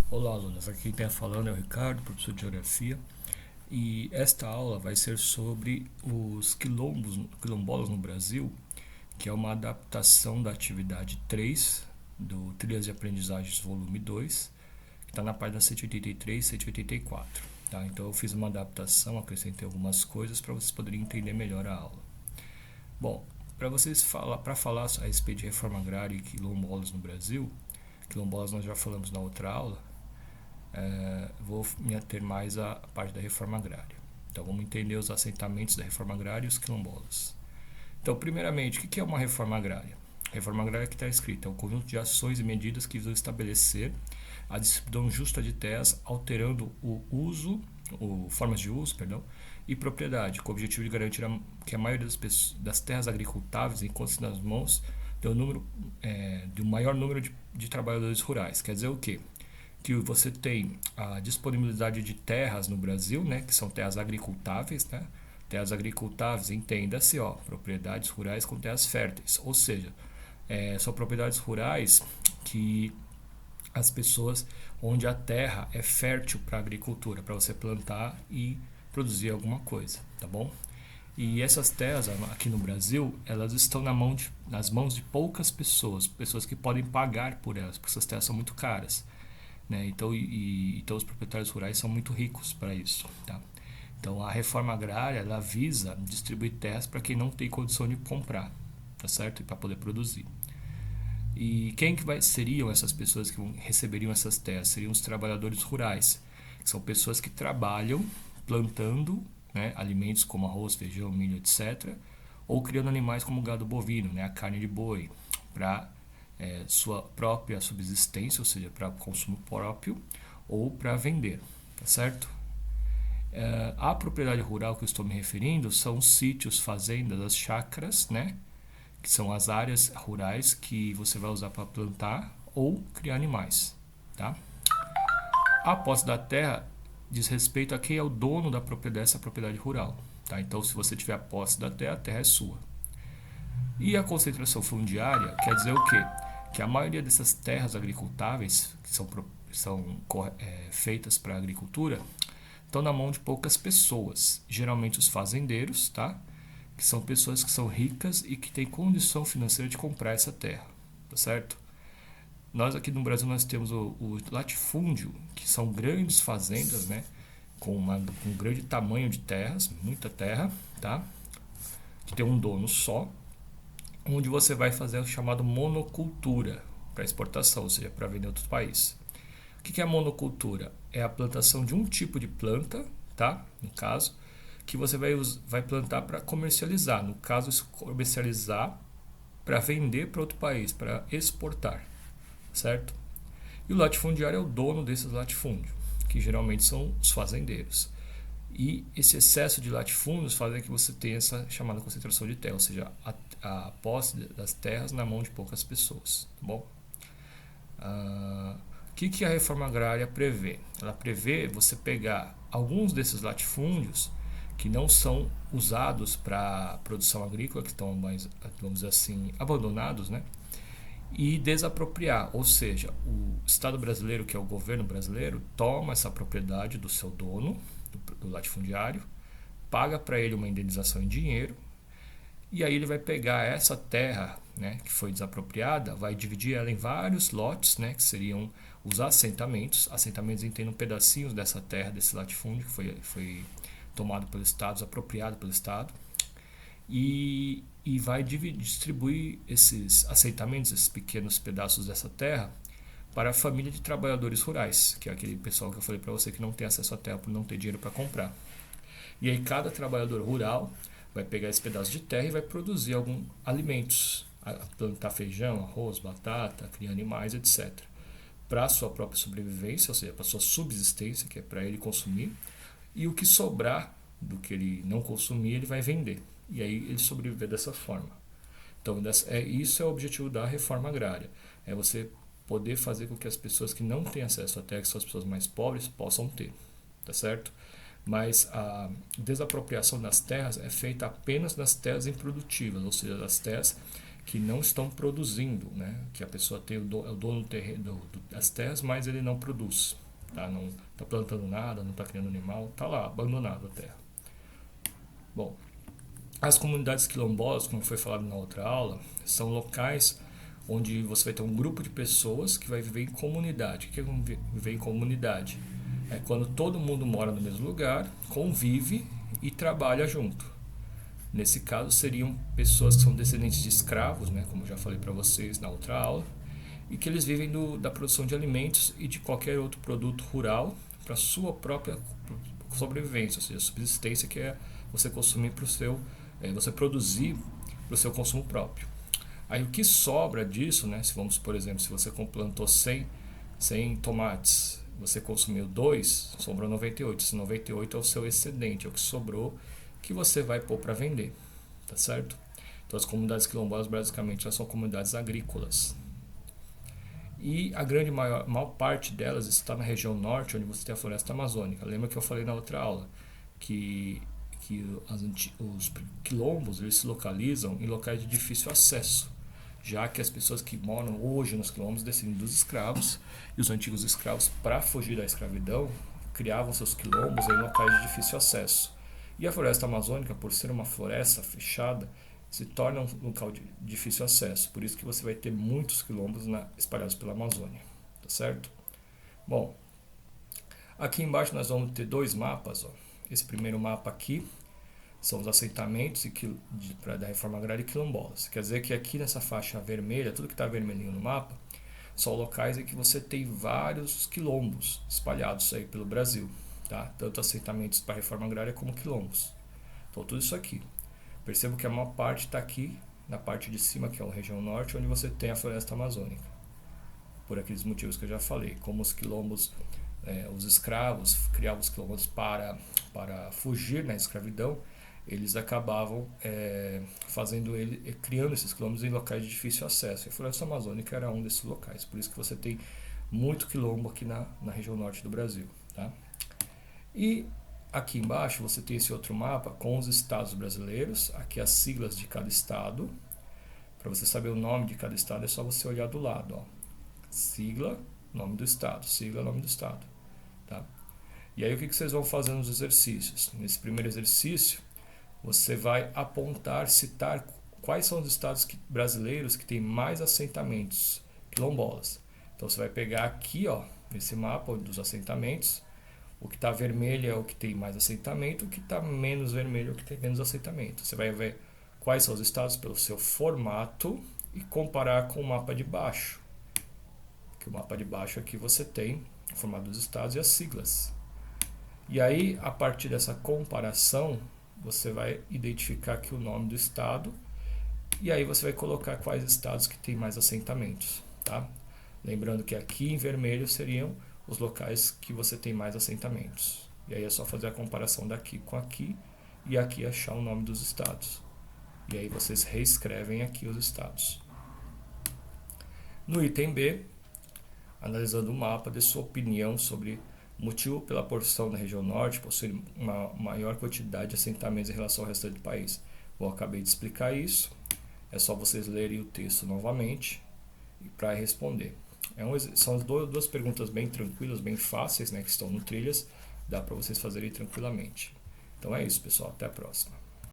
Olá, alunos. Aqui quem está falando é o Ricardo, professor de Geografia. E esta aula vai ser sobre os quilombolas no Brasil, que é uma adaptação da atividade 3 do Trilhas de Aprendizagens volume 2, que está na página 183 e 184. Tá? Então eu fiz uma adaptação, acrescentei algumas coisas para vocês poderem entender melhor a aula. Bom, para falar a respeito de reforma agrária e quilombolas no Brasil, quilombolas nós já falamos na outra aula, vou me ater mais à parte da reforma agrária. Então vamos entender os assentamentos da reforma agrária e os quilombolas. Então, primeiramente, o que é uma reforma agrária? Reforma agrária que está escrita é um conjunto de ações e medidas que visam estabelecer a distribuição justa de terras, alterando formas de uso, e propriedade, com o objetivo de garantir que a maioria das terras agricultáveis encontre nas mãos de um maior número de trabalhadores rurais. Quer dizer o quê? Que você tem a disponibilidade de terras no Brasil, né, que são terras agricultáveis, né? Terras agricultáveis, entenda-se, propriedades rurais com terras férteis, ou seja, são propriedades rurais que as pessoas, onde a terra é fértil para a agricultura, para você plantar e produzir alguma coisa, tá bom? E essas terras aqui no Brasil, elas estão nas mãos de poucas pessoas, pessoas que podem pagar por elas, porque essas terras são muito caras, né? Então os proprietários rurais são muito ricos para isso, tá? Então a reforma agrária ela visa distribuir terras para quem não tem condição de comprar, tá certo? E para poder produzir. E seriam essas pessoas que receberiam essas terras? Seriam os trabalhadores rurais, que são pessoas que trabalham plantando, né, alimentos como arroz, feijão, milho, etc., ou criando animais como gado bovino, né, a carne de boi, para sua própria subsistência, ou seja, para consumo próprio ou para vender, tá certo? A propriedade rural que eu estou me referindo são os sítios, fazendas, as chácaras, né? Que são as áreas rurais que você vai usar para plantar ou criar animais, tá? A posse da terra diz respeito a quem é o dono dessa propriedade rural, tá? Então, se você tiver a posse da terra, a terra é sua. E a concentração fundiária quer dizer o quê? Que a maioria dessas terras agricultáveis, que são feitas para a agricultura, estão na mão de poucas pessoas, geralmente os fazendeiros, tá? Que são pessoas que são ricas e que têm condição financeira de comprar essa terra, tá certo? Nós aqui no Brasil nós temos o latifúndio, que são grandes fazendas, né? Com um grande tamanho de terras, muita terra, tá? Que tem um dono só, onde você vai fazer o chamado monocultura para exportação, ou seja, para vender em outros países. O que é a monocultura? É a plantação de um tipo de planta, tá? No caso, que você vai plantar para comercializar. No caso, comercializar para vender para outro país, para exportar, certo? E o latifundiário é o dono desses latifúndios, que geralmente são os fazendeiros. E esse excesso de latifúndios faz que você tenha essa chamada concentração de terra, ou seja, a posse das terras na mão de poucas pessoas, tá bom? O que a reforma agrária prevê? Ela prevê você pegar alguns desses latifúndios que não são usados para produção agrícola, que estão mais, vamos dizer assim, abandonados, né? E desapropriar, ou seja, o Estado brasileiro, que é o governo brasileiro, toma essa propriedade do seu dono, do latifundiário, paga para ele uma indenização em dinheiro, e aí ele vai pegar essa terra, né, que foi desapropriada, vai dividir ela em vários lotes, né, que seriam os assentamentos. Assentamentos entendem pedacinhos dessa terra, desse latifúndio que foi tomado pelo Estado, apropriado pelo Estado, e vai distribuir esses assentamentos, esses pequenos pedaços dessa terra, para a família de trabalhadores rurais, que é aquele pessoal que eu falei para você que não tem acesso à terra por não ter dinheiro para comprar. E aí cada trabalhador rural vai pegar esse pedaço de terra e vai produzir alguns alimentos, plantar feijão, arroz, batata, criar animais, etc. Para a sua própria sobrevivência, ou seja, para a sua subsistência, que é para ele consumir, e o que sobrar do que ele não consumir, ele vai vender. E aí ele sobreviver dessa forma. Então, isso é o objetivo da reforma agrária. É você poder fazer com que as pessoas que não têm acesso à terra, que são as pessoas mais pobres, possam ter. Tá certo? Mas a desapropriação das terras é feita apenas nas terras improdutivas, ou seja, das terras que não estão produzindo, né? Que a pessoa tem é o dono das terras, mas ele não produz, tá? Não está plantando nada, não está criando animal, está lá, abandonado a terra. Bom, as comunidades quilombolas, como foi falado na outra aula, são locais onde você vai ter um grupo de pessoas que vai viver em comunidade. O que é viver em comunidade? É quando todo mundo mora no mesmo lugar, convive e trabalha junto. Nesse caso, seriam pessoas que são descendentes de escravos, né, como já falei para vocês na outra aula, e que eles vivem da produção de alimentos e de qualquer outro produto rural para sua própria sobrevivência, ou seja, subsistência, que é você consumir para o seu, você produzir para o seu consumo próprio. Aí o que sobra disso, né, se vamos, por exemplo, se você plantou 100 tomates, você consumiu 2, sobrou 98. Esse 98 é o seu excedente, é o que sobrou, que você vai pôr para vender, tá certo? Então as comunidades quilombolas basicamente já são comunidades agrícolas. E a maior parte delas está na região norte, onde você tem a floresta amazônica. Lembra que eu falei na outra aula que os quilombos eles se localizam em locais de difícil acesso, já que as pessoas que moram hoje nos quilombos descendem dos escravos, e os antigos escravos, para fugir da escravidão, criavam seus quilombos em locais de difícil acesso. E a floresta amazônica, por ser uma floresta fechada, se torna um local de difícil acesso. Por isso que você vai ter muitos quilombos espalhados pela Amazônia. Tá certo? Bom, aqui embaixo nós vamos ter 2 mapas. Ó. Esse primeiro mapa aqui são os assentamentos da reforma agrária e quilombolas. Quer dizer que aqui nessa faixa vermelha, tudo que está vermelhinho no mapa, são locais em que você tem vários quilombos espalhados aí pelo Brasil. Tá? Tanto assentamentos para a reforma agrária como quilombos. Então tudo isso aqui. Percebo que a maior parte está aqui na parte de cima, que é a região norte, onde você tem a floresta amazônica. Por aqueles motivos que eu já falei, como os quilombos, os escravos criavam os quilombos para fugir na escravidão, eles acabavam criando esses quilombos em locais de difícil acesso. E a floresta amazônica era um desses locais. Por isso que você tem muito quilombo aqui na região norte do Brasil. Tá? E aqui embaixo você tem esse outro mapa com os estados brasileiros, aqui as siglas de cada estado. Para você saber o nome de cada estado é só você olhar do lado. Ó. Sigla, nome do estado, sigla, nome do estado. Tá? E aí o que vocês vão fazer nos exercícios? Nesse primeiro exercício, você vai apontar, citar quais são os estados brasileiros que têm mais assentamentos quilombolas. Então você vai pegar aqui, ó, nesse mapa dos assentamentos, o que está vermelho é o que tem mais assentamento, o que está menos vermelho é o que tem menos assentamento. Você vai ver quais são os estados pelo seu formato e comparar com o mapa de baixo. Que o mapa de baixo aqui você tem o formato dos estados e as siglas. E aí, a partir dessa comparação, você vai identificar aqui o nome do estado e aí você vai colocar quais estados que tem mais assentamentos. Tá? Lembrando que aqui em vermelho seriam os locais que você tem mais assentamentos. E aí é só fazer a comparação daqui com aqui e aqui achar o nome dos estados. E aí vocês reescrevem aqui os estados. No item B, analisando o mapa, dê sua opinião sobre o motivo pela porção da região norte possuir uma maior quantidade de assentamentos em relação ao restante do país. Bom, acabei de explicar isso. É só vocês lerem o texto novamente para responder. São duas perguntas bem tranquilas, bem fáceis, né, que estão no Trilhas. Dá para vocês fazerem tranquilamente. Então é isso, pessoal. Até a próxima.